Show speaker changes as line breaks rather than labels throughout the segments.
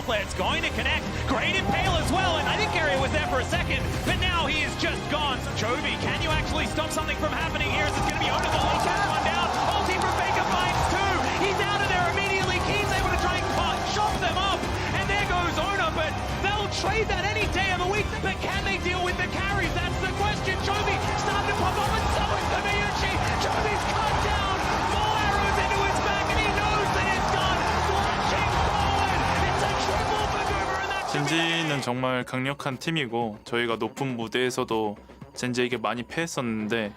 support player. It's going to connect. Great impale as well, and I think Keria was there for a second, but now he is just gone. Chovy, can you actually stop something from happening here? Is it going to be Oner the last one down? Ulti from Faker finds two. He's out of there immediately. Kiin's able to try and chop them up, and there goes Oner, but they'll trade that any day of the week. But can they deal with the carries? That's the question. Chovy starting to pop up, and so is Gumayusi. Chovy's cut down. More arrows into his back, and he knows that it's gone. Launching forward. It's a triple for Guma, and that's
젠지는 정말 강력한 팀이고 저희가 높은 무대에서도 젠지에게 많이 패했었는데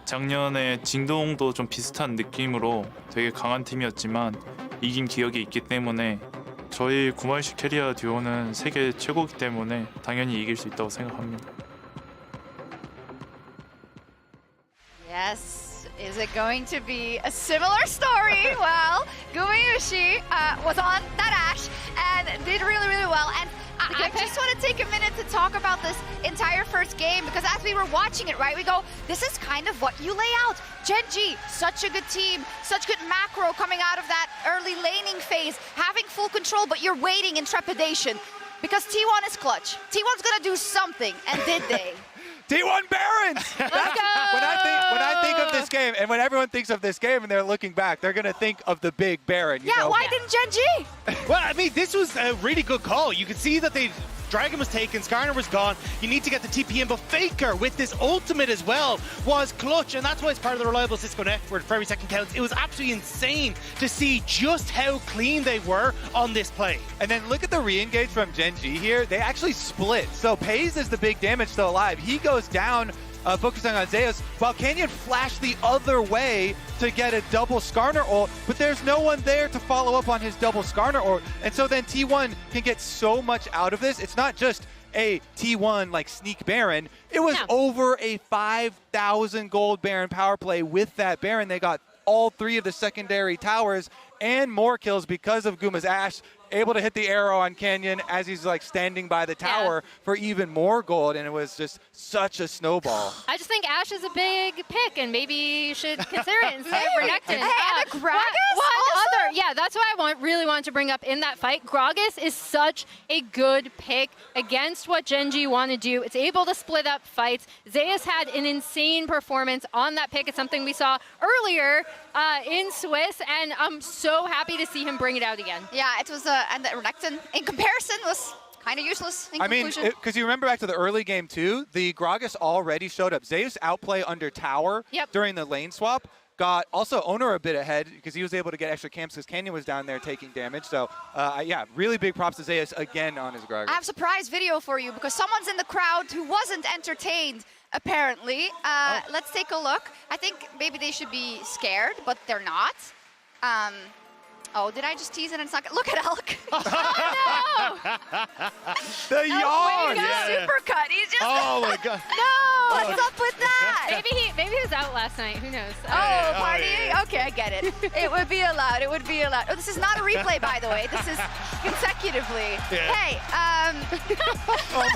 작년에 징동도 좀 비슷한 느낌으로 되게 강한 팀이었지만 이긴 기억이 있기 때문에 저희 구마유시 캐리아 듀오는 세계 최고이기 때문에 당연히 이길 수 있다고 생각합니다.
Yes. Is it going to be a similar story? Well, Gumayusi was on that Ashe and did really, really well. And I just want to take a minute to talk about this entire first game, because as we were watching it, right, we go, this is kind of what you lay out. Gen.G, such a good team, such good macro coming out of that early laning phase, having full control, but you're waiting in trepidation because T1 is clutch. T1's going to do something, and did they?
T1 Barons!
Let's go!
When I think of this game, and when everyone thinks of this game and they're looking back, they're going to think of the big Baron. You know?
Why didn't Gen.G?
Well, I mean, this was a really good call. You could see that Dragon was taken, Skarner was gone. You need to get the TP in, but Faker with this ultimate as well was clutch, and that's why it's part of the reliable Cisco network for every second counts. It was absolutely insane to see just how clean they were on this play.
And then look at the re-engage from Gen.G here. They actually split. So Peyz is the big damage still alive. He goes down, focusing on Zeus, while Canyon flashed the other way to get a double Skarner ult, but there's no one there to follow up on his double Skarner ult. And so then T1 can get so much out of this. It's not just a T1 like sneak Baron. It was over a 5,000 gold Baron power play with that Baron. They got all three of the secondary towers and more kills because of Guma's Ashe, able to hit the arrow on Canyon as he's like standing by the tower for even more gold, and it was just such a snowball.
I just think Ashe is a big pick, and maybe you should consider it instead of Renekton.
And a Gragas
yeah, that's what I really wanted to bring up in that fight. Gragas is such a good pick against what Gen.G want to do. It's able to split up fights. Zeus had an insane performance on that pick. It's something we saw earlier in Swiss, and I'm so happy to see him bring it out again.
Yeah, it was, and the Renekton in comparison was kind of useless in conclusion.
I mean, because you remember back to the early game too, the Gragas already showed up. Zeus outplay under tower during the lane swap. Got also Oner a bit ahead because he was able to get extra camps because Canyon was down there taking damage. So yeah, really big props to Zeus again on his Gragas.
I have a surprise video for you because someone's in the crowd who wasn't entertained, apparently. Let's take a look. I think maybe they should be scared, but they're not. Oh, did I just tease it and suck it? Look at Elk.
Oh, no!
The yawn!
Super cut. He's just.
Oh my god.
No! What's up with that?
Maybe he was out last night. Who knows?
Oh, partying? Okay, I get it. It would be allowed. It would be allowed. Oh, this is not a replay, by the way. This is consecutively. Hey,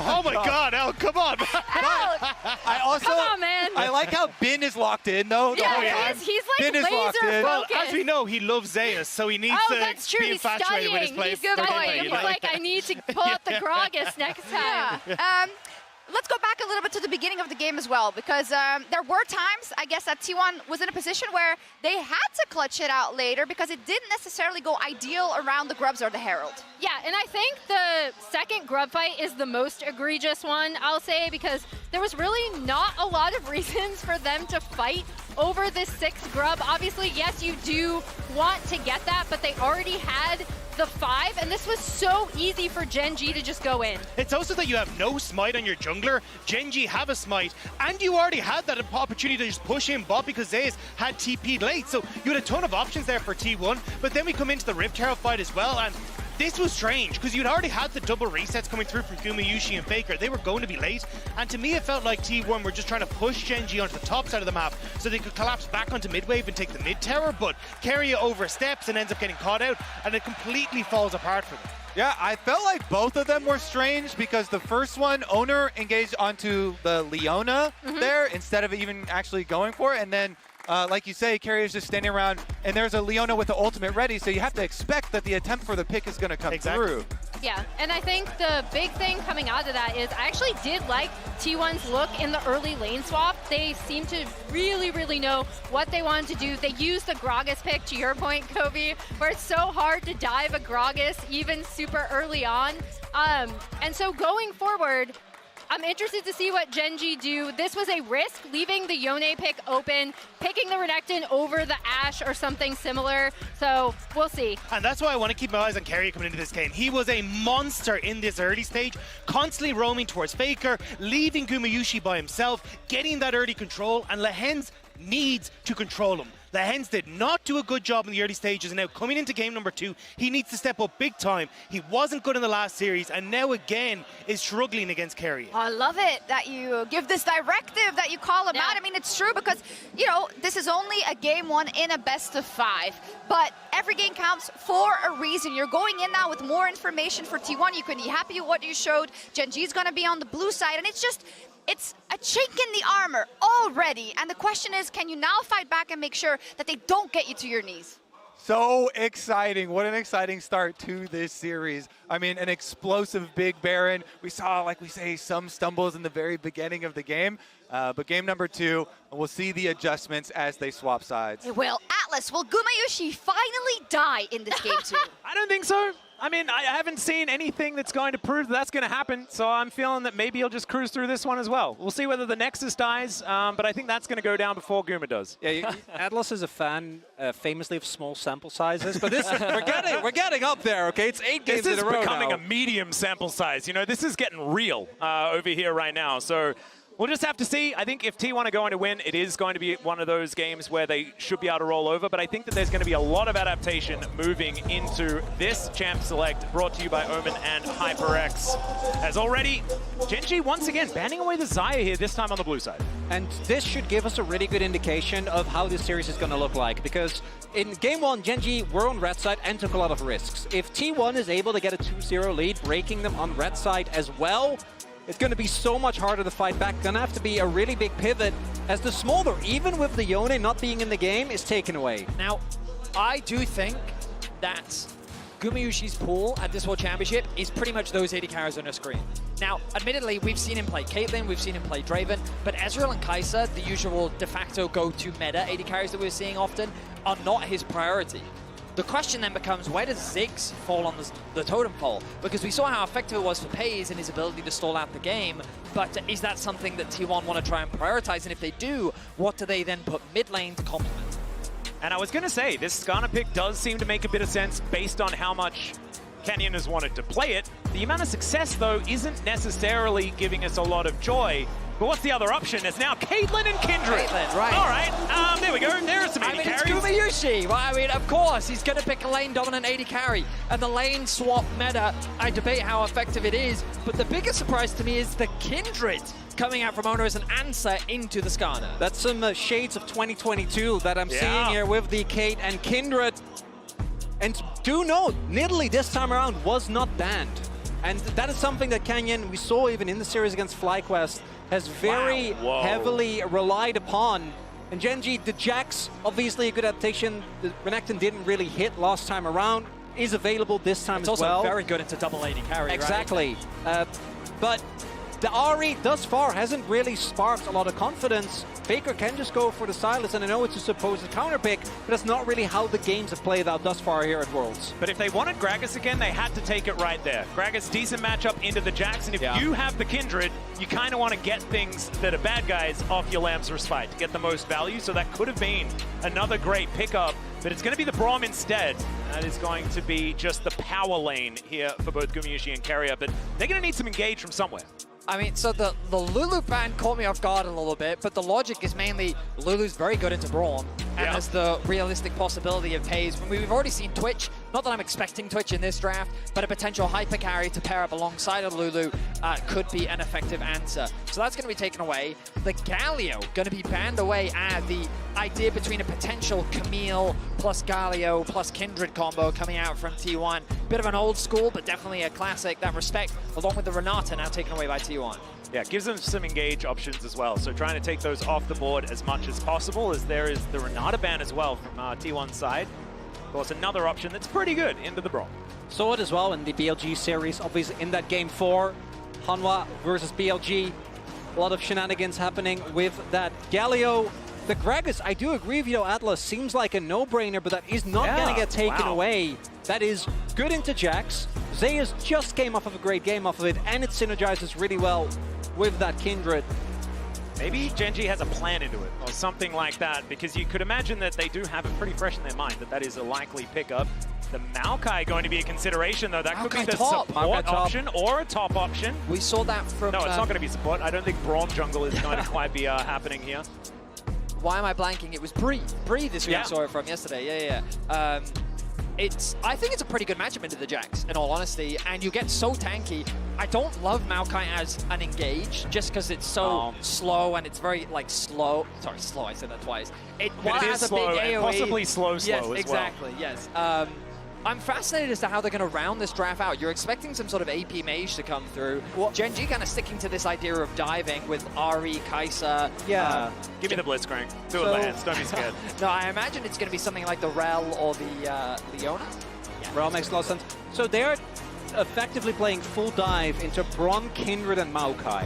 Oh my god, El, come on.
I also,
Come on, man.
I like how Bin is locked in though. the whole time.
He's like
Bin is locked
laser
in.
Well,
focused.
as we know, he loves Zeus, so he needs
Oh,
to
that's true.
be
He's
infatuated with his
studying.
play.
He's studying. He's like, I need to pull out the Gragas next time.
yeah. Let's go back a little bit to the beginning of the game as well, because there were times, I guess, that T1 was in a position where they had to clutch it out later because it didn't necessarily go ideal around the Grubs or the Herald.
Yeah, and I think the second Grub fight is the most egregious one, I'll say, because there was really not a lot of reasons for them to fight over this 6th Grub. Obviously, yes, you do want to get that, but they already had the 5, and this was so easy for Gen.G to just go in.
It's also that you have no smite on your jungler. Gen.G have a smite, and you already had that opportunity to just push in bot because Zeus had TP'd late. So you had a ton of options there for T1, but then we come into the Rift Herald fight as well, and this was strange because you'd already had the double resets coming through from Gumayusi and Faker. They were going to be late, and to me it felt like T1 were just trying to push Gen.G onto the top side of the map so they could collapse back onto mid wave and take the mid tower, but Keria oversteps and ends up getting caught out, and it completely falls apart for them.
Yeah, I felt like both of them were strange because the first one, Oner engaged onto the Leona there instead of even actually going for it, and then like you say, Keria's just standing around, and there's a Leona with the ultimate ready, so you have to expect that the attempt for the pick is going to come through.
Yeah, and I think the big thing coming out of that is I actually did like T1's look in the early lane swap. They seem to really, really know what they wanted to do. They used the Gragas pick, to your point, Chovy, where it's so hard to dive a Gragas even super early on. And so going forward, I'm interested to see what Gen G do. This was a risk, leaving the Yone pick open, picking the Renekton over the Ashe or something similar. So we'll see.
And that's why I want to keep my eyes on Keria coming into this game. He was a monster in this early stage, constantly roaming towards Faker, leaving Gumayusi by himself, getting that early control, and Lehends needs to control him. Lehends did not do a good job in the early stages, and now coming into game number 2, he needs to step up big time. He wasn't good in the last series, and now again is struggling against Keria.
I love it that you give this directive, that you call him out. I mean, it's true because, you know, this is only a game 1 in a best of 5, but every game counts for a reason. You're going in now with more information for T1. You can be happy with what you showed. Gen G's going to be on the blue side, and it's just, it's a chink in the armor already. And the question is, can you now fight back and make sure that they don't get you to your knees?
So exciting. What an exciting start to this series. I mean, an explosive big Baron. We saw, like we say, some stumbles in the very beginning of the game. But game number 2, we'll see the adjustments as they swap sides.
Will Atlas, will Gumayusi finally die in this game 2?
I don't think so. I mean, I haven't seen anything that's going to prove that's going to happen, so I'm feeling that maybe he'll just cruise through this one as well. We'll see whether the Nexus dies, but I think that's going to go down before Guma does.
Yeah, Atlas is a fan, famously, of small sample sizes, but this we're getting up there. Okay, it's 8 games in a row
This is becoming
now.
a medium sample size. You know, this is getting real over here right now. So we'll just have to see. I think if T1 are going to win, it is going to be one of those games where they should be able to roll over. But I think that there's going to be a lot of adaptation moving into this Champ Select, brought to you by Omen and HyperX. As already, Gen G once again banning away the Xayah here, this time on the blue side.
And this should give us a really good indication of how this series is going to look like, because in game 1, Gen G were on red side and took a lot of risks. If T1 is able to get a 2-0 lead, breaking them on red side as well, it's going to be so much harder to fight back. Going to have to be a really big pivot as the Smolder, even with the Yone not being in the game, is taken away.
Now, I do think that Gumayusi's pool at this World Championship is pretty much those AD carries on your screen. Now, admittedly, we've seen him play Caitlyn, we've seen him play Draven, but Ezreal and Kai'Sa, the usual de facto go-to meta AD carries that we're seeing often, are not his priority. The question then becomes, where does Ziggs fall on the totem pole? Because we saw how effective it was for Peyz and his ability to stall out the game, but is that something that T1 want to try and prioritize? And if they do, what do they then put mid lane to complement?
And I was going to say, this Skarner pick does seem to make a bit of sense based on how much Canyon has wanted to play it. The amount of success, though, isn't necessarily giving us a lot of joy. But what's the other option? It's now Caitlyn and Kindred.
Caitlyn, right.
All right, there we go. There are some AD carries.
It's Gumayusi. Well, I mean, of course, he's going to pick a lane-dominant AD carry. And the lane swap meta, I debate how effective it is. But the biggest surprise to me is the Kindred coming out from Oner as an answer into the Skarner.
That's some shades of 2022 that I'm seeing here with the Kate and Kindred. And do note, Nidalee this time around was not banned. And that is something that Canyon, we saw even in the series against FlyQuest, has very heavily relied upon. And Gen G, the Jax, obviously a good adaptation. The Renekton didn't really hit last time around. Is available this time as well.
It's also very good into double AD carry,
exactly. Right? But the Ahri thus far hasn't really sparked a lot of confidence. Faker can just go for the Sylas, and I know it's a supposed counter pick, but that's not really how the games have played out thus far here at Worlds.
But if they wanted Gragas again, they had to take it right there. Gragas, decent matchup into the Jax, and if you have the Kindred, you kind of want to get things that are bad guys off your Lamb's Respite to get the most value, so that could have been another great pickup, but it's going to be the Braum instead. That is going to be just the power lane here for both Gumayusi and Keria, but they're going to need some engage from somewhere.
I mean, so the Lulu ban caught me off guard a little bit, but the logic is mainly Lulu's very good into Braum, and there's the realistic possibility of Peyz. We've already seen Twitch, not that I'm expecting Twitch in this draft, but a potential hyper carry to pair up alongside of Lulu could be an effective answer. So that's going to be taken away. The Galio going to be banned away. The idea between a potential Camille plus Galio plus Kindred combo coming out from T1. Bit of an old school, but definitely a classic. That respect, along with the Renata, now taken away by T1.
Yeah, gives them some engage options as well. So trying to take those off the board as much as possible, as there is the Renata ban as well from T1's side. Of course, another option that's pretty good into the Braum.
Saw it as well in the BLG series, obviously in that game 4, Hanwha versus BLG. A lot of shenanigans happening with that. Galio, the Gragas, I do agree with you, Atlas, seems like a no-brainer, but that is not going to get taken away. That is good into Jax. Zeus just came off of a great game off of it, and it synergizes really well with that Kindred.
Maybe Gen.G has a plan into it, or something like that, because you could imagine that they do have it pretty fresh in their mind, that that is a likely pickup. The Maokai going to be a consideration, though. That could be the support option or a top option.
We saw that from...
No, it's not going to be support. I don't think Braum jungle is going to quite be happening here.
Why am I blanking? It was Bree. Bree this week I saw it from yesterday. Yeah. I think it's a pretty good matchup into the Jax, in all honesty, and you get so tanky. I don't love Maokai as an engage, just because it's so slow and it's very, like, slow. Sorry, slow, I said that twice. While it
is
has
slow,
a big AoE,
possibly slow
yes,
as
exactly,
well.
yes. I'm fascinated as to how they're going to round this draft out. You're expecting some sort of AP mage to come through. Gen.G kind of sticking to this idea of diving with Ahri, Kai'Sa.
Yeah.
Give me the Blitzcrank. Do it, Lehends. Don't be scared.
No, I imagine it's going to be something like the Rell or the Leona.
Yeah. Rell makes a lot of sense. So they're effectively playing full dive into Braum, Kindred, and Maokai.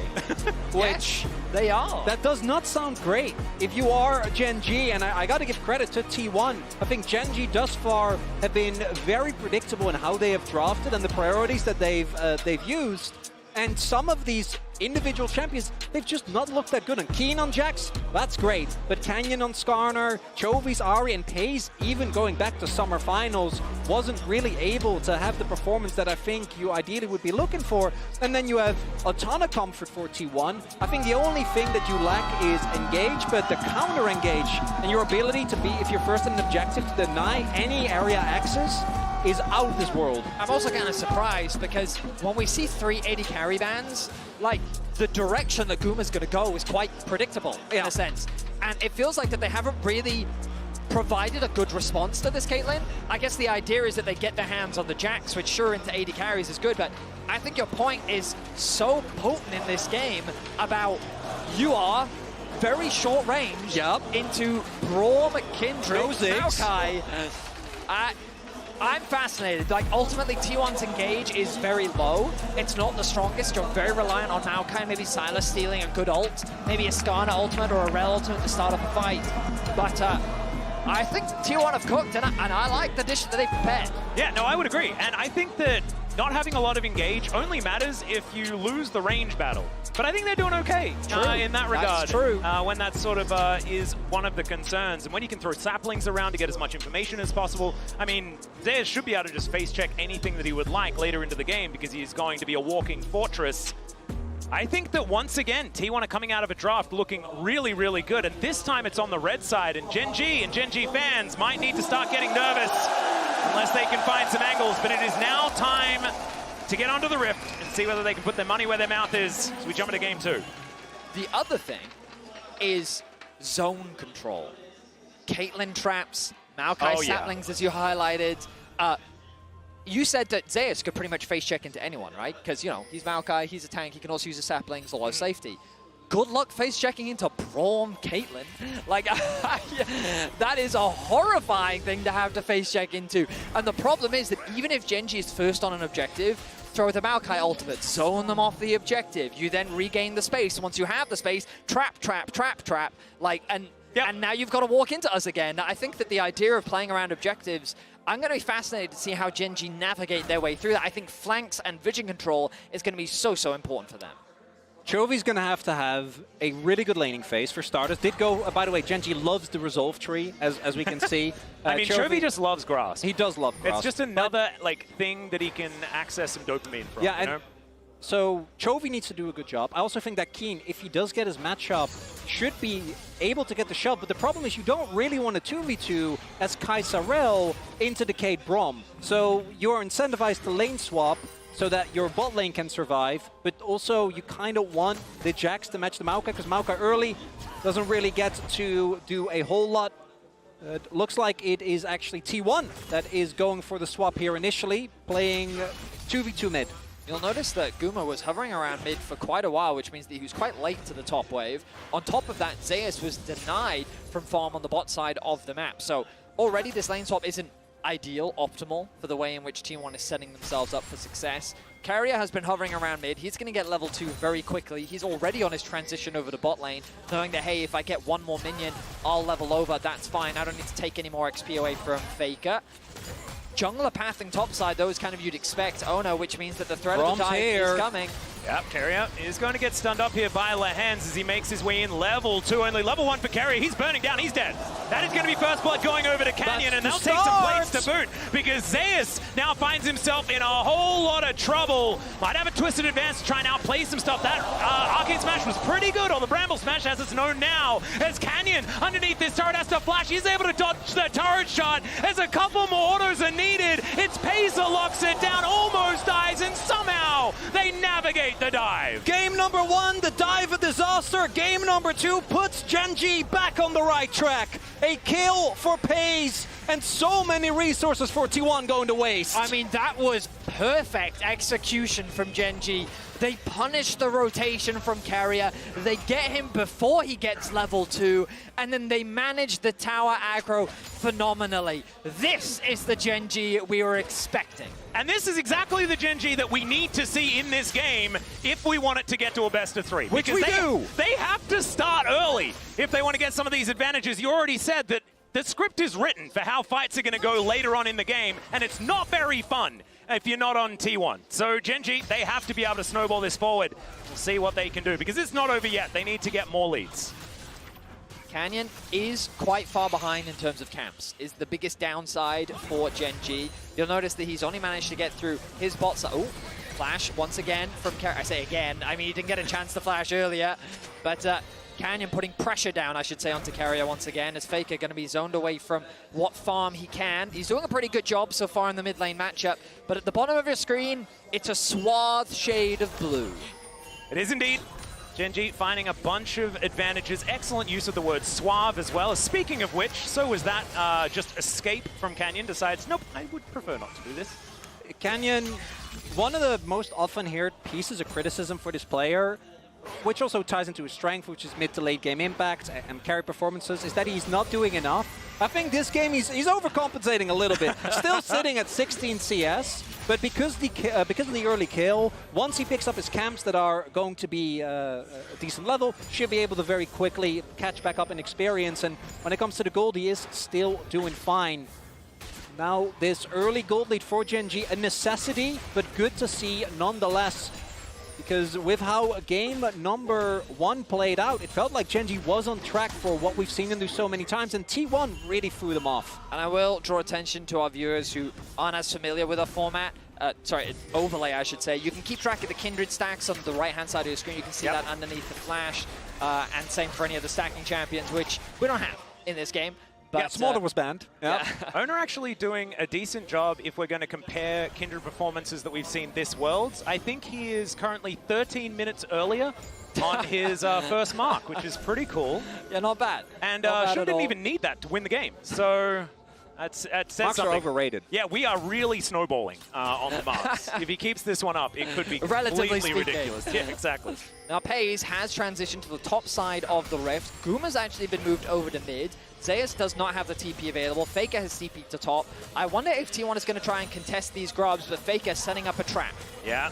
Which...
they are.
That does not sound great. If you are Gen.G, and I got to give credit to T1, I think Gen.G thus far have been very predictable in how they have drafted and the priorities that they've used. And some of these individual champions, they've just not looked that good. And Kiin on Jax, that's great. But Canyon on Skarner, Chovy's Ahri, and Peyz, even going back to summer finals, wasn't really able to have the performance that I think you ideally would be looking for. And then you have a ton of comfort for T1. I think the only thing that you lack is engage, but the counter engage and your ability to be, if you're first in an objective, to deny any area access is out of this world.
I'm also kind of surprised because when we see 3 AD carry bans, like, the direction that Guma's going to go is quite predictable in a sense. And it feels like that they haven't really provided a good response to this Caitlyn. I guess the idea is that they get their hands on the Jax, which sure into AD carries is good, but I think your point is so potent in this game about you are very short range into Braum, Kindred, Maokai. I'm fascinated. Like, ultimately, T1's engage is very low. It's not the strongest. You're very reliant on Maokai, maybe Sylas stealing a good ult, maybe a Skarner ultimate or a Rell ultimate to start up a fight. But I think T1 have cooked, and I like the dish that they prepared.
Yeah, no, I would agree. And I think that not having a lot of engage only matters if you lose the range battle. But I think they're doing okay in that regard.
That's true.
When that sort of is one of the concerns. And when you can throw saplings around to get as much information as possible, I mean, Zeus should be able to just face check anything that he would like later into the game because he's going to be a walking fortress. I think that once again, T1 are coming out of a draft looking really, really good. And this time it's on the red side. And Gen.G fans might need to start getting nervous unless they can find some angles. But it is now time to get onto the Rift and see whether they can put their money where their mouth is as we jump into game 2.
The other thing is zone control. Caitlyn traps, Maokai saplings, as you highlighted. You said that Zeus could pretty much face check into anyone, right? Because, you know, he's Maokai, he's a tank, he can also use the saplings, a lot of safety. Good luck face checking into Braum, Caitlyn. Like, that is a horrifying thing to have to face check into. And the problem is that even if Gen.G is first on an objective, throw the Maokai ultimate, zone them off the objective. You then regain the space. Once you have the space, trap. Like, and now you've got to walk into us again. I think that the idea of playing around objectives, I'm going to be fascinated to see how Gen.G navigate their way through that. I think flanks and vision control is going to be so important for them.
Chovy's going to have a really good laning phase for starters. Did go, by the way, Gen.G loves the resolve tree, as we can see.
I mean, Chovy just loves grass.
He does love grass.
It's just another like thing that he can access some dopamine from.
Yeah,
you know?
So Chovy needs to do a good job. I also think that Kiin, if he does get his matchup, should be able to get the shot. But the problem is you don't really want to 2v2 as Kai'Sa Rell into the Cade Braum. So you're incentivized to lane swap so that your bot lane can survive, but also you kind of want the Jax to match the Maokai, because Maokai early doesn't really get to do a whole lot. Looks like it is actually T1 that is going for the swap here initially, playing 2v2 mid.
You'll notice that Guma was hovering around mid for quite a while, which means that he was quite late to the top wave. On top of that, Zeus was denied from farm on the bot side of the map. So already this lane swap isn't ideal, optimal for the way in which Team 1 is setting themselves up for success. Keria has been hovering around mid. He's going to get level 2 very quickly. He's already on his transition over to bot lane, knowing that, hey, if I get one more minion, I'll level over. That's fine. I don't need to take any more XP away from Faker. Jungler pathing topside, those kind of you'd expect. Oner, which means that the threat of the dive is coming.
Yep, Keria is going to get stunned up here by Lehends as he makes his way in. Level 2 only. Level 1 for Keria. He's burning down. He's dead. That is going to be first blood going over to Canyon, and they'll take some plates to boot because Zeus now finds himself in a whole lot of trouble. Might have a twisted advance to try and outplay some stuff. That Arcane Smash was pretty good, or the Bramble Smash as it's known now. As Canyon underneath this turret has to flash. He's able to dodge the turret shot as a couple more autos are needed. It's Peyz that locks it down, almost dies, and somehow they navigate the dive.
Game number 1, the dive of disaster. Game number 2 puts Gen.G back on the right track. A kill for Peyz, and so many resources for T1 going to waste.
I mean, that was perfect execution from Gen.G. They punish the rotation from Keria. They get him before he gets level 2, and then they manage the tower aggro phenomenally. This is the Gen.G we were expecting.
And this is exactly the Gen.G that we need to see in this game if we want it to get to a best of 3.
Which we do.
They have to start early if they want to get some of these advantages. You already said that the script is written for how fights are going to go later on in the game, and it's not very fun if you're not on T1. So Gen.G, they have to be able to snowball this forward and see what they can do, because it's not over yet. They need to get more leads.
Canyon is quite far behind in terms of camps, is the biggest downside for Gen.G. You'll notice that he's only managed to get through his bot side. Oh, flash once again from Keria. I say again, I mean, he didn't get a chance to flash earlier, but Canyon putting pressure down, I should say, onto Keria once again, as Faker going to be zoned away from what farm he can. He's doing a pretty good job so far in the mid lane matchup, but at the bottom of your screen, it's a suave shade of blue.
It is indeed. Gen.G finding a bunch of advantages. Excellent use of the word suave as well. Speaking of which, so was that just escape from Canyon. Decides, nope, I would prefer not to do this.
Canyon, one of the most often heard pieces of criticism for this player, which also ties into his strength, which is mid to late game impact and carry performances, is that he's not doing enough. I think this game he's overcompensating a little bit. Still sitting at 16 CS, but because of the early kill, once he picks up his camps that are going to be a decent level, should be able to very quickly catch back up in experience. And when it comes to the gold, he is still doing fine. Now, this early gold lead for Gen.G, a necessity, but good to see nonetheless. Because with how game number 1 played out, it felt like Gen.G was on track for what we've seen them do so many times, and T1 really threw them off.
And I will draw attention to our viewers who aren't as familiar with our format. Overlay, I should say. You can keep track of the Kindred stacks on the right-hand side of your screen. You can see that underneath the flash, and same for any of the stacking champions, which we don't have in this game. But,
yeah, Smolder was banned.
Yeah.
Oner actually doing a decent job if we're going to compare Kindred performances that we've seen this Worlds. I think he is currently 13 minutes earlier on his first mark, which is pretty cool.
Yeah, not bad.
And
didn't
even need that to win the game. So that says
marks
something.
are overrated.
Yeah, we are really snowballing on the marks. If he keeps this one up, it could be
Relatively
completely
speaking.
ridiculous. Yeah, exactly.
Now Peyz has transitioned to the top side of the Rift. Guma's actually been moved over to mid. Zeus does not have the TP available. Faker has TP'd to top. I wonder if T1 is going to try and contest these grubs, but Faker setting up a trap.
Yeah.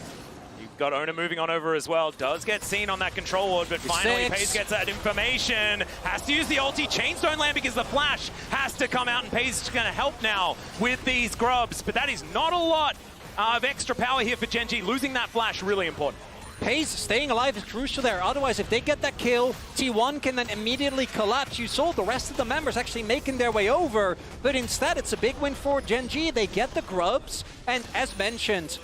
You've got Oner moving on over as well. Does get seen on that control ward, but finally Peyz gets that information. Has to use the ulti. Chains don't land because the flash has to come out, and Peyz is going to help now with these grubs. But that is not a lot of extra power here for Gen.G. Losing that flash, really important.
Peyz staying alive is crucial there. Otherwise, if they get that kill, T1 can then immediately collapse. You saw the rest of the members actually making their way over, but instead it's a big win for Gen.G. They get the grubs, and as mentioned,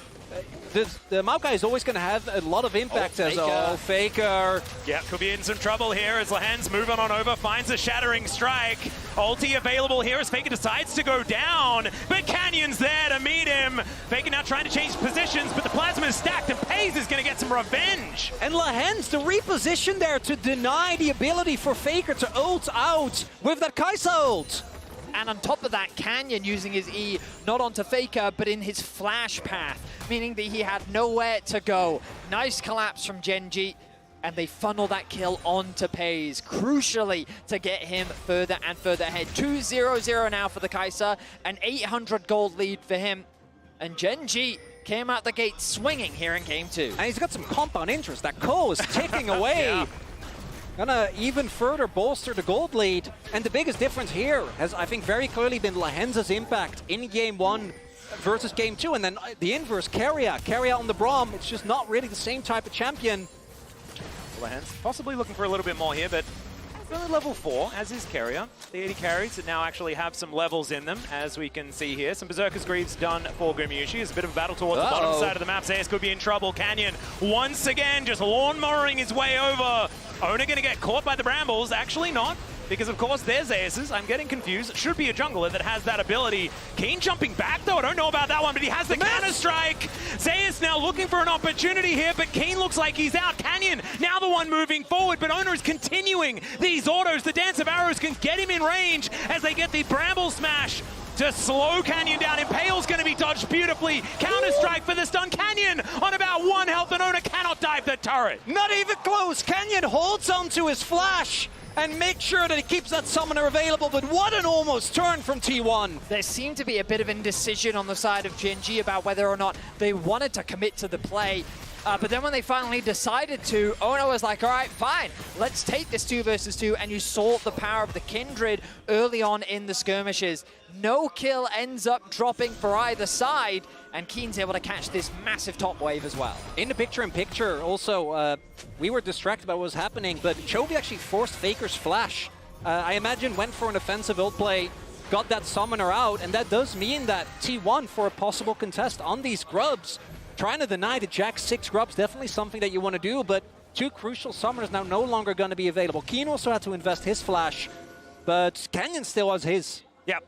the Maokai is always going to have a lot of impact Faker.
Yeah, could be in some trouble here as Lehends moving on over, finds a shattering strike. Ulti available here as Faker decides to go down, but Canyon's there to meet him. Faker now trying to change positions, but the plasma is stacked, and Peyz is going to get some revenge.
And Lehends to reposition there to deny the ability for Faker to ult out with that Kai'Sa ult.
And on top of that, Canyon using his E, not onto Faker, but in his flash path. meaning that he had nowhere to go. Nice collapse from Gen.G, and they funnel that kill onto Peyz, crucially to get him further and further ahead. 2-0-0 now for the Kai'Sa, an 800 gold lead for him, and Gen.G came out the gate swinging here in game 2.
And he's got some compound interest. That Ko is ticking away.
Yeah.
Gonna even further bolster the gold lead. And the biggest difference here has, I think, very clearly been Lehends' impact in game 1 versus game 2. And then the inverse, Keria. Keria on the Braum. It's just not really the same type of champion.
Lehends possibly looking for a little bit more here, but only level 4, as is Keria. The AD carries that now actually have some levels in them, as we can see here. Some Berserker's Greaves done for Gumayusi. It's a bit of a battle towards the bottom side of the map. Zeus could be in trouble. Canyon, once again, just lawnmowering his way over. Oner going to get caught by the Brambles. Actually not, because of course there's Zeus's. I'm getting confused. Should be a jungler that has that ability. Kiin jumping back though. I don't know about that one, but he has the counter-strike. Zeus now looking for an opportunity here, but Kiin looks like he's out. Canyon now the one moving forward, but Oner is continuing these autos. The Dance of Arrows can get him in range as they get the Bramble Smash to slow Canyon down. Impale's going to be dodged beautifully. Counter-strike for the stun. Canyon on about 1 health, and Oner cannot dive the turret.
Not even close. Canyon holds onto his flash and makes sure that he keeps that summoner available, but what an almost turn from T1.
There seemed to be a bit of indecision on the side of Gen.G about whether or not they wanted to commit to the play. But then when they finally decided to, Oner was like, all right, fine, let's take this 2 versus 2, and you saw the power of the Kindred early on in the skirmishes. No kill ends up dropping for either side, and Kiin's able to catch this massive top wave as well.
In the picture-in-picture, also, we were distracted by what was happening, but Chovy actually forced Faker's flash. I imagine went for an offensive ult play, got that summoner out, and that does mean that T1 for a possible contest on these grubs. Trying to deny the Jack 6 grubs, definitely something that you want to do, but 2 crucial summoners now no longer going to be available. Kiin also had to invest his flash, but Canyon still has his.
Yep.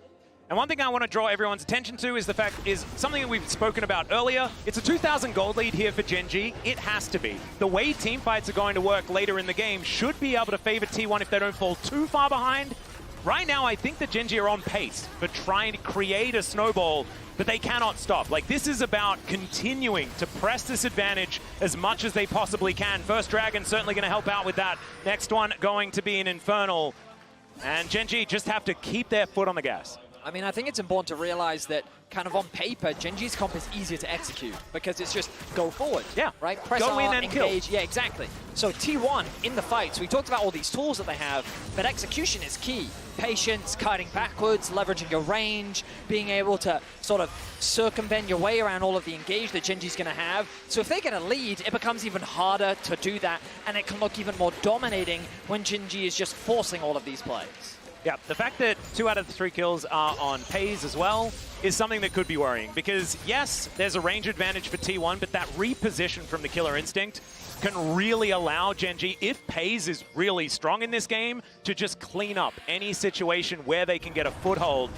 And one thing I want to draw everyone's attention to is the fact is something that we've spoken about earlier. It's a 2,000 gold lead here for Gen.G. It has to be. The way team fights are going to work later in the game should be able to favor T1 if they don't fall too far behind. Right now, I think that Gen.G are on pace for trying to create a snowball, but they cannot stop. Like, this is about continuing to press this advantage as much as they possibly can. First Dragon certainly going to help out with that. Next one going to be an Infernal. And Gen.G just have to keep their foot on the gas.
I mean, I think it's important to realize that kind of on paper, Gen.G's comp is easier to execute because it's just go forward.
Yeah.
Right? Press
go
R,
in and
engage.
kill.
Yeah, exactly. So T1 in the fights, we talked about all these tools that they have, but execution is key. Patience, kiting backwards, leveraging your range, being able to sort of circumvent your way around all of the engage that Gen.G's going to have. So if they get a lead, it becomes even harder to do that, and it can look even more dominating when Gen.G is just forcing all of these plays.
Yeah, the fact that 2 out of the 3 kills are on Peyz as well is something that could be worrying, because yes, there's a range advantage for T1, but that reposition from the Killer Instinct can really allow Gen.G, if Peyz is really strong in this game, to just clean up any situation where they can get a foothold.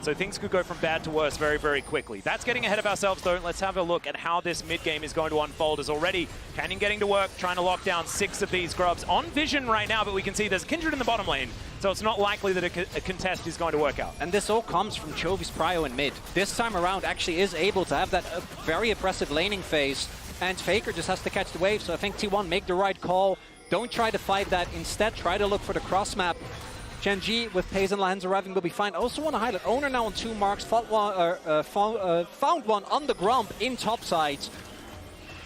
So things could go from bad to worse very, very quickly. That's getting ahead of ourselves, though. Let's have a look at how this mid-game is going to unfold. As already, Canyon getting to work, trying to lock down 6 of these grubs. On vision right now, but we can see there's Kindred in the bottom lane, so it's not likely that a contest is going to work out.
And this all comes from Chovy's prio in mid. This time around actually is able to have that very oppressive laning phase, and Faker just has to catch the wave, so I think T1 make the right call. Don't try to fight that. Instead, try to look for the cross map. Gen.G with Peyz and Lehends arriving will be fine. I also want to highlight Oner now on 2 marks, found one on the Grump in top sides.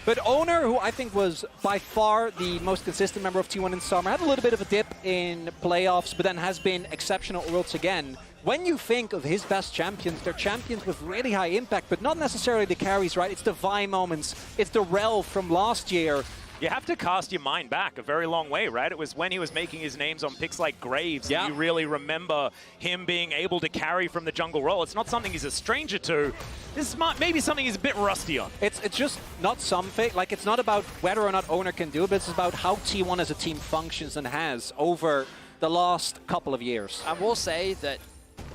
But Oner, who I think was by far the most consistent member of T1 in summer, had a little bit of a dip in playoffs, but then has been exceptional worlds again. When you think of his best champions, they're champions with really high impact, but not necessarily the carries, right? It's the Vi moments, it's the Rell from last year.
You have to cast your mind back a very long way, right? It was when he was making his names on picks like Graves that you really remember him being able to carry from the jungle role. It's not something he's a stranger to. This is maybe something he's a bit rusty on.
It's just not something, like it's not about whether or not Oner can do it, but it's about how T1 as a team functions and has over the last couple of years.
I will say that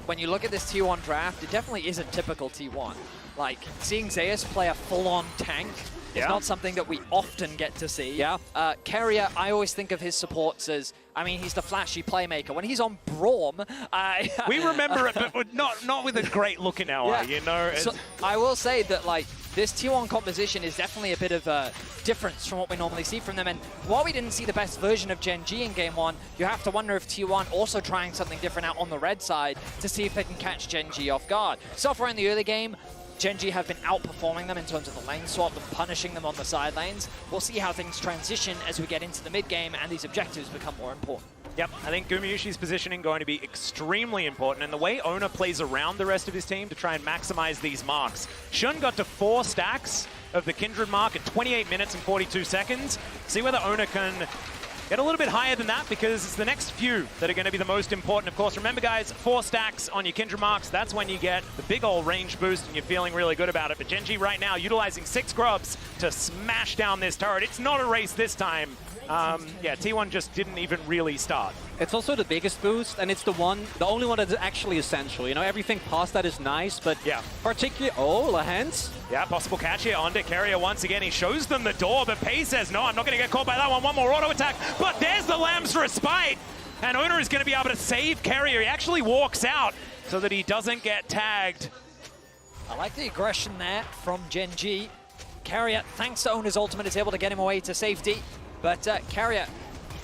when you look at this T1 draft, it definitely isn't typical T1. Like, seeing Zeus play a full-on tank is not something that we often get to see. Keria, I always think of his supports as, I mean, he's the flashy playmaker. When he's on Braum,
we remember it, but not with a great look in our eye, you know?
So I will say that, like, this T1 composition is definitely a bit of a difference from what we normally see from them. And while we didn't see the best version of Gen G in game 1, you have to wonder if T1 also trying something different out on the red side to see if they can catch Gen G off guard. So far in the early game, Gen G have been outperforming them in terms of the lane swap and punishing them on the side lanes. We'll see how things transition as we get into the mid game and these objectives become more important.
Yep, I think Gumayusi's positioning going to be extremely important, and the way Oner plays around the rest of his team to try and maximize these marks. Shun got to 4 stacks of the Kindred mark at 28 minutes and 42 seconds. See whether Oner can get a little bit higher than that, because it's the next few that are going to be the most important. Of course, remember guys, 4 stacks on your Kindred marks, that's when you get the big old range boost and you're feeling really good about it. But Gen G right now utilizing 6 grubs to smash down this turret. It's not a race this time. Yeah, T1 just didn't even really start.
It's also the biggest boost, and it's the only one that's actually essential. You know, everything past that is nice, but
yeah,
particularly, oh, Lehends.
Yeah, possible catch here onto Keria once again. He shows them the door, but Peyz says, no, I'm not going to get caught by that one. One more auto attack, but there's the Lamb's Respite, and Oner is going to be able to save Keria. He actually walks out so that he doesn't get tagged.
I like the aggression there from Gen G. Keria, thanks to Oner's ultimate, is able to get him away to safety. But Keria,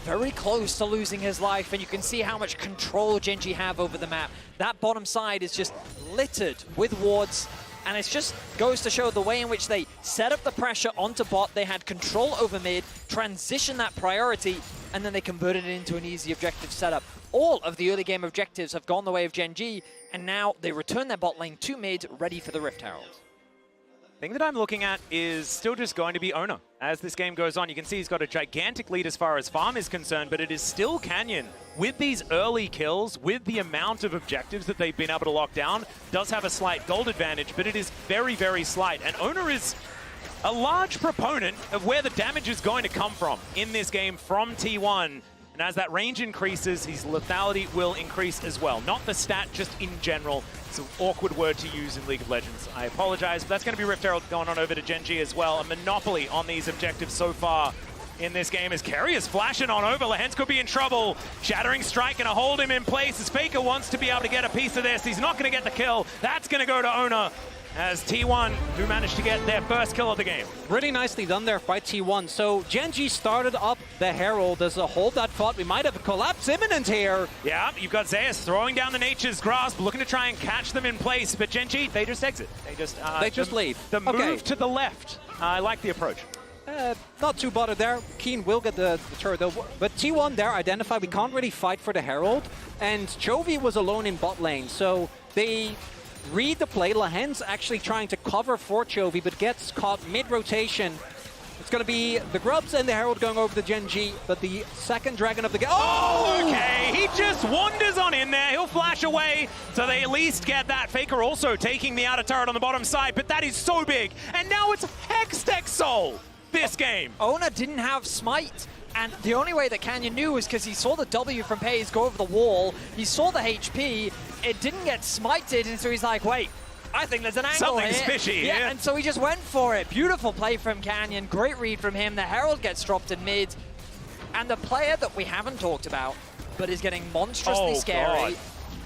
very close to losing his life, and you can see how much control Gen G have over the map. That bottom side is just littered with wards, and it just goes to show the way in which they set up the pressure onto bot. They had control over mid, transition that priority, and then they converted it into an easy objective setup. All of the early game objectives have gone the way of Gen G, and now they return their bot lane to mid, ready for the Rift Herald.
Thing that I'm looking at is still just going to be Oner. As this game goes on, you can see he's got a gigantic lead as far as farm is concerned, but it is still Canyon. With these early kills, with the amount of objectives that they've been able to lock down, does have a slight gold advantage, but it is very, very slight. And Oner is a large proponent of where the damage is going to come from in this game from T1. And as that range increases, his lethality will increase as well. Not the stat, just in general. It's an awkward word to use in League of Legends. I apologize, but that's going to be Rift Herald going on over to Gen G as well. A monopoly on these objectives so far in this game as Keria's flashing on over. Lehends could be in trouble. Shattering Strike going to hold him in place as Faker wants to be able to get a piece of this. He's not going to get the kill. That's going to go to Oner, as T1 do manage to get their first kill of the game.
Really nicely done there by T1. So Gen G started up the Herald as a hold that thought we might have a collapse imminent here.
Yeah, you've got Zeus throwing down the Nature's Grasp, looking to try and catch them in place, but Gen G, they just exit. They just
leave.
The move to the left. I like the approach.
Not too bothered there. Kiin will get the turret though. But T1 there identified we can't really fight for the Herald. And Chovy was alone in bot lane. So they read the play. Lehends actually trying to cover for Chovy, but gets caught mid-rotation. It's going to be the Grubs and the Herald going over to Gen G, but the second Dragon of the game.
Oh! Okay, he just wanders on in there. He'll flash away, so they at least get that. Faker also taking the outer turret on the bottom side, but that is so big. And now it's Hextech Soul this game.
Oner didn't have Smite. And the only way that Canyon knew was because he saw the W from Peyz go over the wall. He saw the HP. It didn't get smited, and so he's like, wait, I think there's an angle
Something's
here.
fishy.
Yeah, and so he just went for it. Beautiful play from Canyon. Great read from him. The Herald gets dropped in mid. And the player that we haven't talked about, but is getting monstrously scary,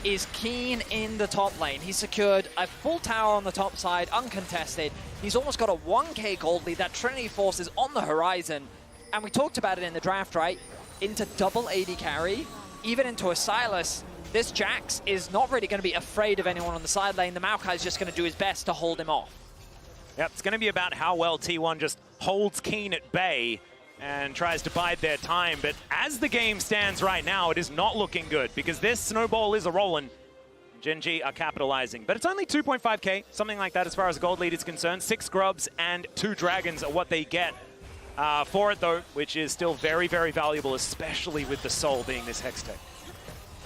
is Kiin in the top lane. He secured a full tower on the top side, uncontested. He's almost got a 1k gold lead. That Trinity Force is on the horizon. And we talked about it in the draft, right? Into double AD carry, even into a Sylas. This Jax is not really going to be afraid of anyone on the side lane. The Maokai is just going to do his best to hold him off.
Yep, it's going to be about how well T1 just holds Kiin at bay and tries to bide their time. But as the game stands right now, it is not looking good because this snowball is a-rolling. Gen G are capitalizing. But it's only 2.5k, something like that as far as gold lead is concerned. 6 Grubs and 2 Dragons are what they get for it, though, which is still very, very valuable, especially with the Soul being this Hextech.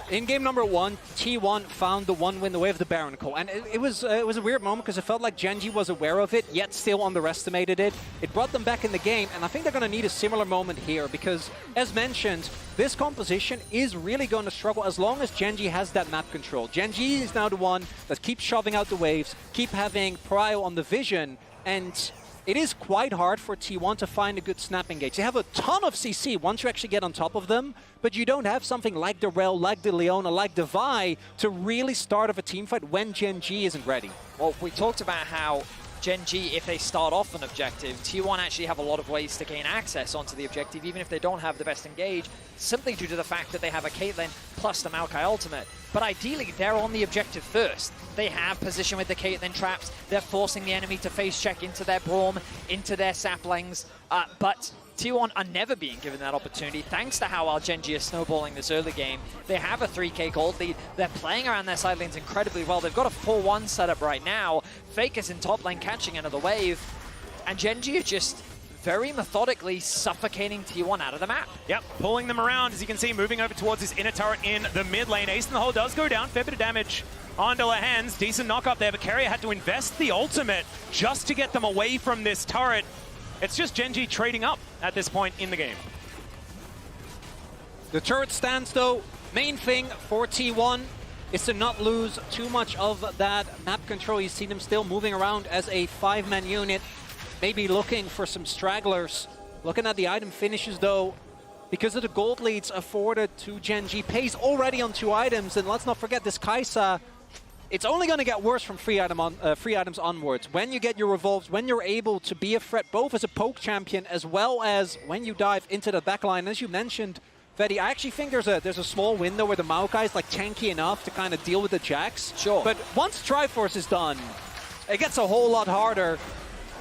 In game number 1, T1 found the one win the way of the Baron Call, and it was a weird moment because it felt like Gen G was aware of it, yet still underestimated it. It brought them back in the game, and I think they're going to need a similar moment here because, as mentioned, this composition is really going to struggle as long as Gen G has that map control. Gen G is now the one that keeps shoving out the waves, keep having Prio on the vision, and it is quite hard for T1 to find a good snap engage. They have a ton of CC once you actually get on top of them, but you don't have something like the Rell, like the Leona, like the Vi to really start off a team fight when Gen G isn't ready.
Well, we talked about how Gen G, if they start off an objective, T1 actually have a lot of ways to gain access onto the objective, even if they don't have the best engage, simply due to the fact that they have a Caitlyn plus the Maokai ultimate. But ideally, they're on the objective first. They have position with the Caitlyn traps. They're forcing the enemy to face check into their Braum, into their saplings. But T1 are never being given that opportunity, thanks to how well Gen G is snowballing this early game. They have a 3k gold lead. They're playing around their side lanes incredibly well. They've got a 4-1 setup right now. Fake is in top lane, catching another wave. And Gen G are just very methodically suffocating T1 out of the map.
Yep, pulling them around, as you can see, moving over towards his inner turret in the mid lane. Ace in the hole does go down, fair bit of damage onto Lehends. Decent knock up there, but Keria had to invest the ultimate just to get them away from this turret. It's just Gen G trading up at this point in the game.
The turret stands though. Main thing for T1 is to not lose too much of that map control. You see them still moving around as a 5-man unit, maybe looking for some stragglers. Looking at the item finishes though, because of the gold leads afforded to Gen G. Peyz already on 2 items, and let's not forget this Kai'Sa. It's only going to get worse from free items onwards. When you get your revolves, when you're able to be a threat both as a poke champion as well as when you dive into the backline. As you mentioned, Fetty, I actually think there's a small window where the Maokai is like tanky enough to kind of deal with the Jax.
Sure.
But once Triforce is done, it gets a whole lot harder.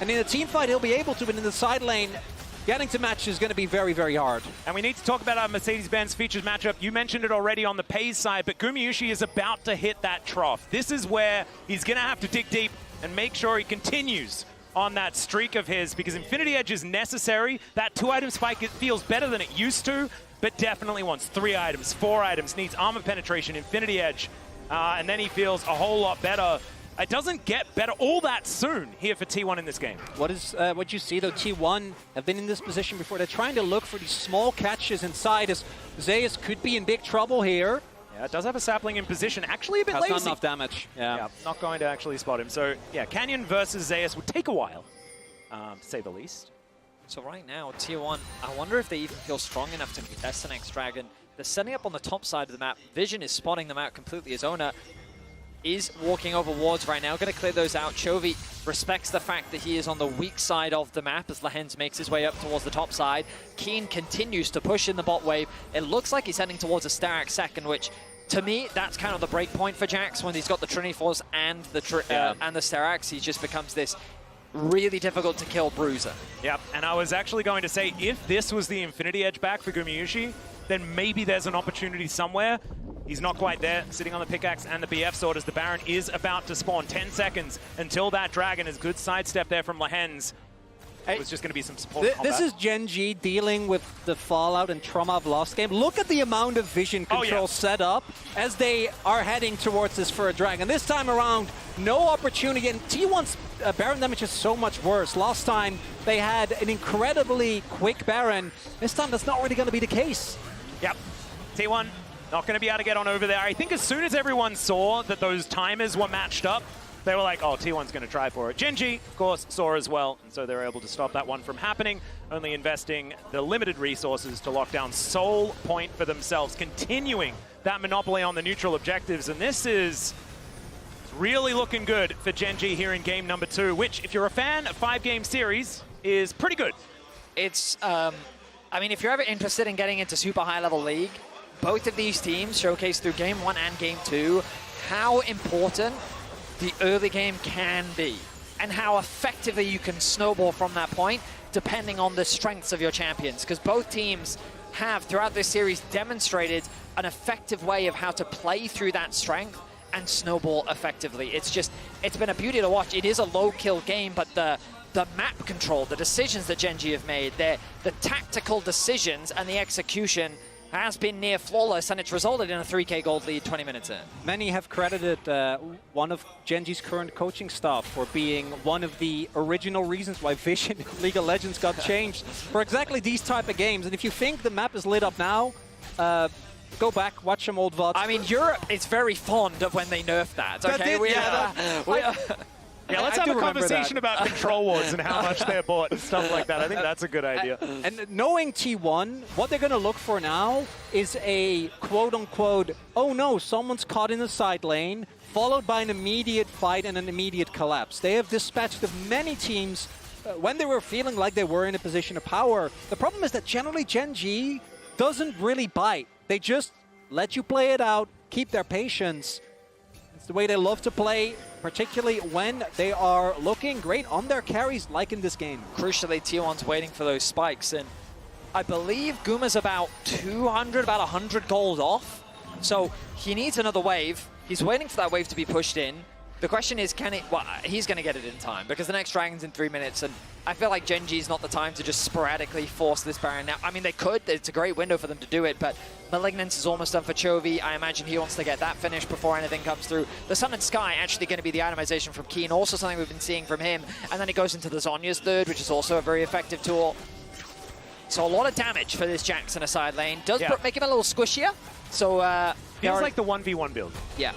And in a team fight, he'll be able to, but in the side lane, getting to match is going to be very, very hard.
And we need to talk about our Mercedes-Benz features matchup. You mentioned it already on the Peyz side, but Gumayusi is about to hit that trough. This is where he's going to have to dig deep and make sure he continues on that streak of his, because Infinity Edge is necessary. That 2-item spike, it feels better than it used to, but definitely wants 3 items, 4 items, needs armor penetration, Infinity Edge, and then he feels a whole lot better. It doesn't get better all that soon here for T1 in this game.
What you see though, T1 have been in this position before. They're trying to look for these small catches inside, as Zeus could be in big trouble here.
Yeah, it does have a sapling in position, actually a bit lazy.
That's not enough damage. Yeah,
not going to actually spot him. So yeah, Canyon versus Zeus would take a while, to say the least.
So right now, T1, I wonder if they even feel strong enough to contest the next dragon. They're setting up on the top side of the map. Vision is spotting them out completely as Oner is walking over wards right now, going to clear those out. Chovy respects the fact that he is on the weak side of the map as Lehends makes his way up towards the top side. Kiin continues to push in the bot wave. It looks like he's heading towards a Starak second, which to me, that's kind of the break point for Jax when he's got the Trinity Force and the Staraks. He just becomes this really difficult to kill bruiser.
Yep, and I was actually going to say, if this was the Infinity Edge back for Gumayusi, then maybe there's an opportunity somewhere. He's not quite there, sitting on the pickaxe and the BF sword as the Baron is about to spawn. 10 seconds until that dragon. Is good sidestep there from Lehends. It was just going to be some support combat.
This is Gen G dealing with the fallout and trauma of last game. Look at the amount of vision control set up as they are heading towards this for a dragon. This time around, no opportunity. And T1's Baron damage is so much worse. Last time, they had an incredibly quick Baron. This time, that's not really going to be the case.
Yep. T1 not going to be able to get on over there. I think as soon as everyone saw that those timers were matched up, they were like, oh, T1's going to try for it. Gen G, of course, saw as well, and so they're able to stop that one from happening, only investing the limited resources to lock down Soul Point for themselves, continuing that monopoly on the neutral objectives. And this is really looking good for Gen G here in game number 2, which, if you're a fan of 5-game series, is pretty good.
It's, I mean, if you're ever interested in getting into super high-level league, both of these teams showcase through game 1 and game 2 how important the early game can be and how effectively you can snowball from that point depending on the strengths of your champions, because both teams have throughout this series demonstrated an effective way of how to play through that strength and snowball effectively. It's been a beauty to watch. It is a low kill game, but the map control, the decisions that Gen G have made, the tactical decisions and the execution has been near flawless, and it's resulted in a 3k gold lead 20 minutes in.
Many have credited one of Gen G's current coaching staff for being one of the original reasons why Vision in League of Legends got changed for exactly these type of games. And if you think the map is lit up now, go back, watch some old VODs.
I mean, Europe is very fond of when they nerf that, okay?
Yeah, let's
I
have
do
a
remember
conversation
that.
about control wards and how much they're bought and stuff like that. I think that's a good idea.
And knowing T1, what they're going to look for now is a quote-unquote, oh no, someone's caught in the side lane, followed by an immediate fight and an immediate collapse. They have dispatched of many teams when they were feeling like they were in a position of power. The problem is that generally Gen G doesn't really bite. They just let you play it out, keep their patience. It's the way they love to play, particularly when they are looking great on their carries, like in this game.
Crucially, T1's waiting for those spikes, and I believe Guma's about 200, about 100 gold off. So he needs another wave. He's waiting for that wave to be pushed in. The question is, can it... Well, he's going to get it in time, because the next Dragon's in 3 minutes, and I feel like Gen G's not the time to just sporadically force this Baron. Now, I mean, they could. It's a great window for them to do it, but Malignance is almost done for Chovy. I imagine he wants to get that finished before anything comes through. The Sun and Sky actually going to be the itemization from Kiin, also something we've been seeing from him. And then it goes into the Zhonya's third, which is also a very effective tool. So a lot of damage for this Jax in a side lane. Does make him a little squishier. So,
feels like the 1v1 build.
Yeah.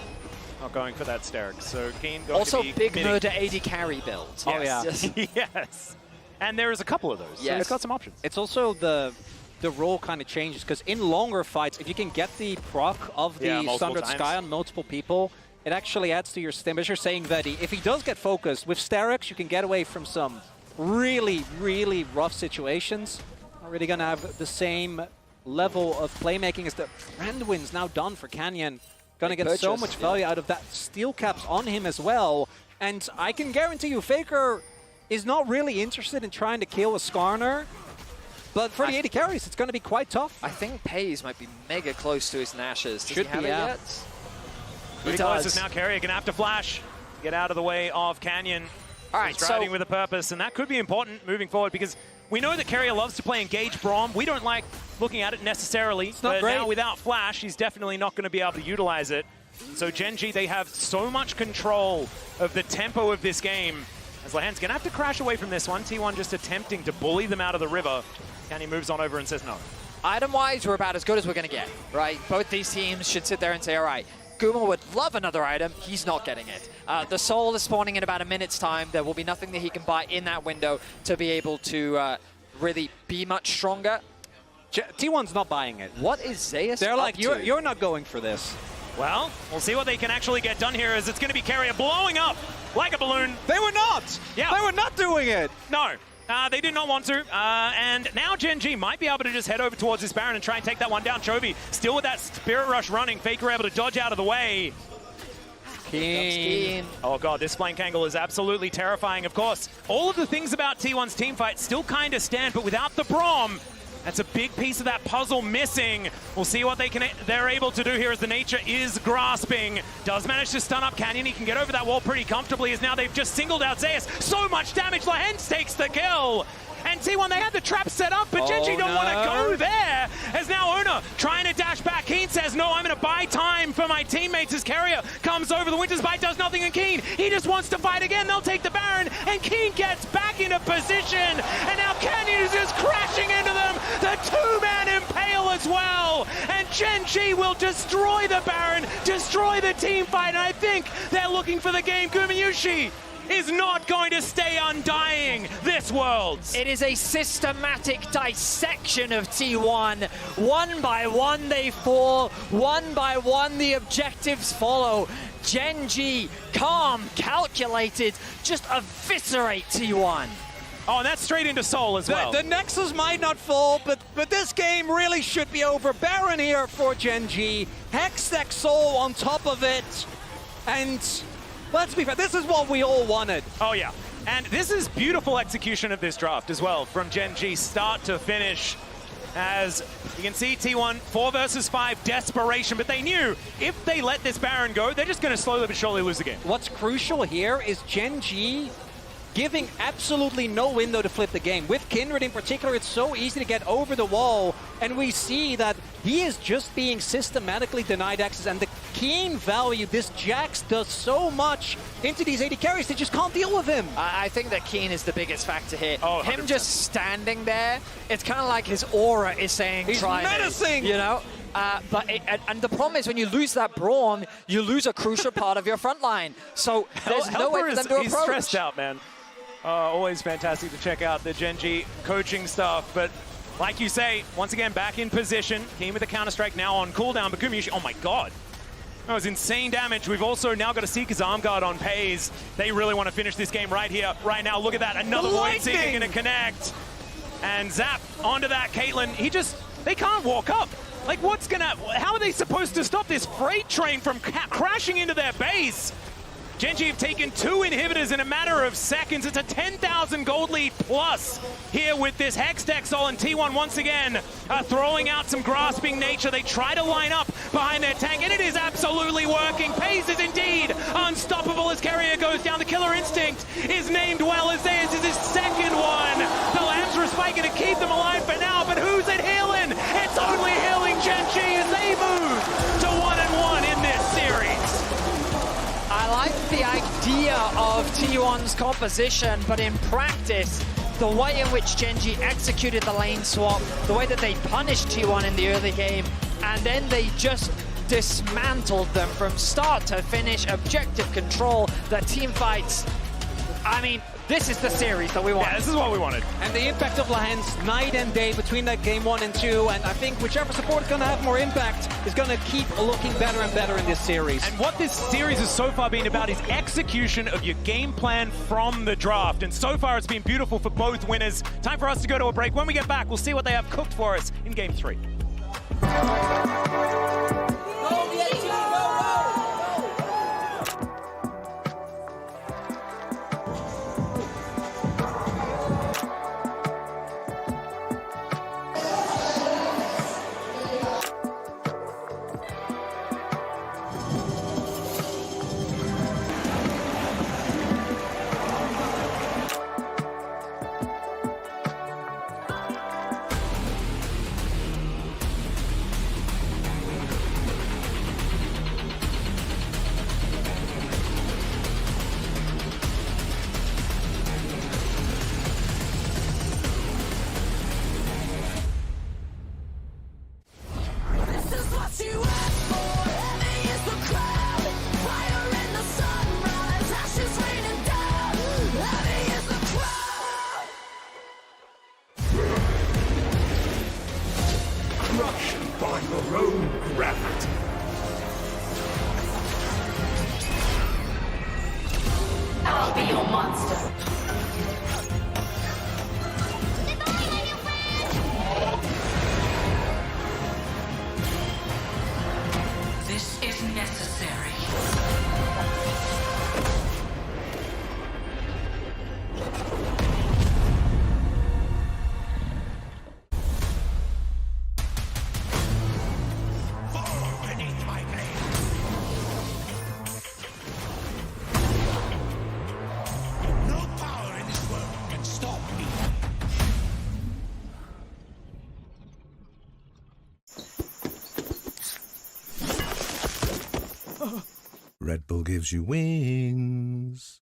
Not going for that Sterk. So Kiin going
also
to be
big
committing.
murder AD carry build.
Oh, yeah.
Yes. And there is a couple of those.
Yes.
So it's got some options.
It's also the role kind of changes, because in longer fights, if you can get the proc of the Sundered Sky on multiple people, it actually adds to your stim. As you're saying, Vedi, if he does get focused, with Sterix, you can get away from some really, really rough situations. Not really going to have the same level of playmaking as the Friendwind's now done for Canyon. Going to get so much value out of that. Steel caps on him as well. And I can guarantee you, Faker is not really interested in trying to kill a Skarner. But for the AD carries, it's going to be quite tough.
I think Peyz might be mega close to his Nashes. Does
Should
he have
be,
it
yeah.
yet?
Pretty close is now Keria going to have to flash to get out of the way of Canyon.
All right,
He's driving with a purpose, and that could be important moving forward, because we know that Keria loves to play engage Braum. We don't like looking at it necessarily, but now without flash, he's definitely not going to be able to utilize it. So Gen G, they have so much control of the tempo of this game, as Lehends going to have to crash away from this one. T1 just attempting to bully them out of the river. Canyon moves on over and says no.
Item-wise, we're about as good as we're going to get, right? Both these teams should sit there and say, all right, Guma would love another item. He's not getting it. The Soul is spawning in about a minute's time. There will be nothing that he can buy in that window to be able to really be much stronger.
T1's not buying it.
What is Zeus
They're like,
up to?
you're not going for this.
Well, we'll see what they can actually get done here, as it's going to be Keria blowing up like a balloon.
They were not!
Yeah.
They were not doing it!
No. They did not want to, and now Gen G might be able to just head over towards this Baron and try and take that one down. Chovy still with that Spirit Rush running. Faker able to dodge out of the way.
Kiin.
Oh god, this flank angle is absolutely terrifying. Of course, all of the things about T1's team fight still kind of stand, but without the Braum, that's a big piece of that puzzle missing. We'll see what they're able to do here, as the nature is grasping. Does manage to stun up Canyon. He can get over that wall pretty comfortably, as now they've just singled out Zeus. So much damage. Lehends takes the kill. And T1, they had the trap set up, but Gen G don't want to go there. As now Oner trying to dash back. Kiin says, no, I'm going to buy time for my teammates, as Keria comes over. The Winter's Bite does nothing, and Kiin, he just wants to fight again. They'll take the Baron, and Kiin gets back into position. And now Canyon is just crashing into them. The two-man impale as well. And Gen G will destroy the Baron, destroy the team fight. And I think they're looking for the game. Gumayusi is not going to stay undying this Worlds.
It is a systematic dissection of T1. One by one they fall, one by one the objectives follow. Gen G, calm, calculated, just eviscerate T1.
Oh, and that's straight into Soul as well.
The Nexus might not fall, but this game really should be over. Baron here for Gen G. Hextech Soul on top of it. And let's be fair, this is what we all wanted.
Oh, yeah. And this is beautiful execution of this draft as well, from Gen G start to finish. As you can see, T1, 4 versus 5, desperation. But they knew if they let this Baron go, they're just going to slowly but surely lose the game.
What's crucial here is Gen G giving absolutely no window to flip the game. With Kindred in particular, it's so easy to get over the wall, and we see that he is just being systematically denied access, and the Kiin value, this Jax does so much into these AD carries, they just can't deal with him.
I think that Kiin is the biggest factor here.
Oh,
him
100%.
just standing there, it's kind of like his aura is saying,
He's
try me,
menacing!
you know? And the problem is when you lose that Braum, you lose a crucial part of your front line. So there's no way for them to approach.
He's stressed out, man. Always fantastic to check out the Gen.G coaching stuff, but like you say, once again, back in position. Kiin with the counter-strike now on cooldown, but Gumayusi, oh my god. That was insane damage. We've also now got a Seeker's Arm Guard on Peyz. They really want to finish this game right here, right now. Look at that, another Void Seeker going to connect. And Zap onto that Caitlyn. They can't walk up. Like how are they supposed to stop this freight train from crashing into their base? Gen.G have taken 2 inhibitors in a matter of seconds. It's a 10,000 gold lead plus here with this Hex Dexol, and T1 once again throwing out some grasping nature. They try to line up behind their tank, and it is absolutely working. Peyz is indeed unstoppable as Keria goes down. The Killer Instinct is named well as Zeus is his second one. The Lambs Respite going to keep them alive for now, but who's it healing? It's only healing Gen.G as they move to 1-1 in this series.
I like the idea of T1's composition, but in practice, the way in which Gen.G executed the lane swap, the way that they punished T1 in the early game, and then they just dismantled them from start to finish, objective control, the team fights. I mean, this is the series that we want.
Yeah, this is what we wanted.
And the impact of Lehends night and day between that game 1 and 2, and I think whichever support is going to have more impact is going to keep looking better and better in this series.
And what this series has so far been about is execution of your game plan from the draft. And so far it's been beautiful for both winners. Time for us to go to a break. When we get back, we'll see what they have cooked for us in Game 3.
by your own craft.
I'll be your monster. This is necessary.
Red Bull gives you wings.